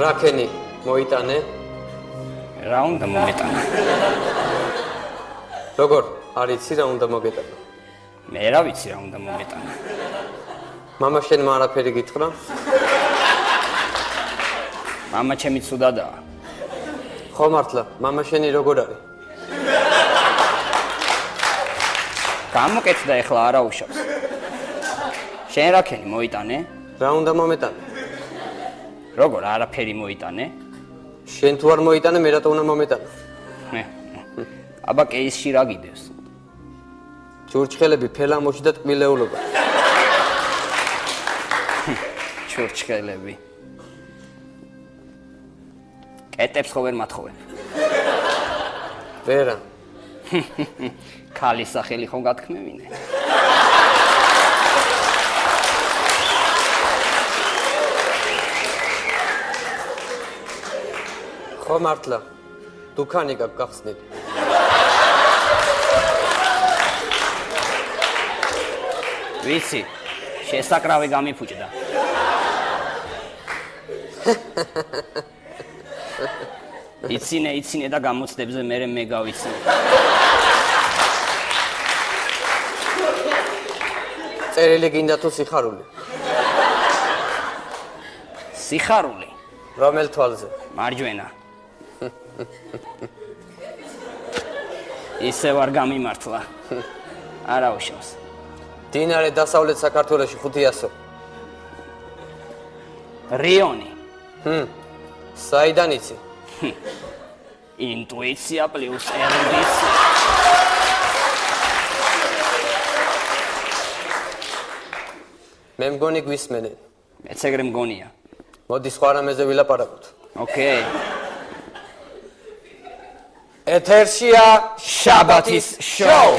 რაკენი მოიტანე? რა უნდა მომეტანო? როგორ არიცი რა უნდა მოგეტანო? მე რა ვიცი რა უნდა მომეტანო. მამა შენმა არაფერი გითხრა? მამა ჩემი ცუდადაა. ხო მართლა, მამა შენი როგორ არის? გამოკეთდა ეხლა არა უშავს. შენ რაკენი მოიტანე? რა უნდა მომეტანე? როგორ არაფერი მოიტანე? შენ თუ არ მოიტანე, მე რატო უნდა მომეტანო? აბა კეისში რა გიდევს? ჩურჩხელები, ფელამოში და ტკბილეულობა. ჩურჩხელები. კეტებს ხო ვერ მათხოვენ? ვერა. ქალის სახელი ხო გათქმევინე? ხო მართლა, დუქანი გაქვს გახსნილი. ვიცი, შესაკრავი გამიფუჭდა. იცინე და გამოცდებზე მე გავიცინე. წერილი გინდა თუ სიხარული? სიხარული? რომელ თვალზე? მარჯვენა. ისე ვარ გამიმართლა. არა უშავს. დინარე დასავლეთ საქართველოში 500. რიონი. საიდან იცი? ინტუიცია პლუს ერუდიცია. მე მგონი გვისმენენ. მეც ეგრე მგონია. მოდი სხვა რამეზე ვილაპარაკოთ. ოკეი. ეთერშია შაბათის შოუ.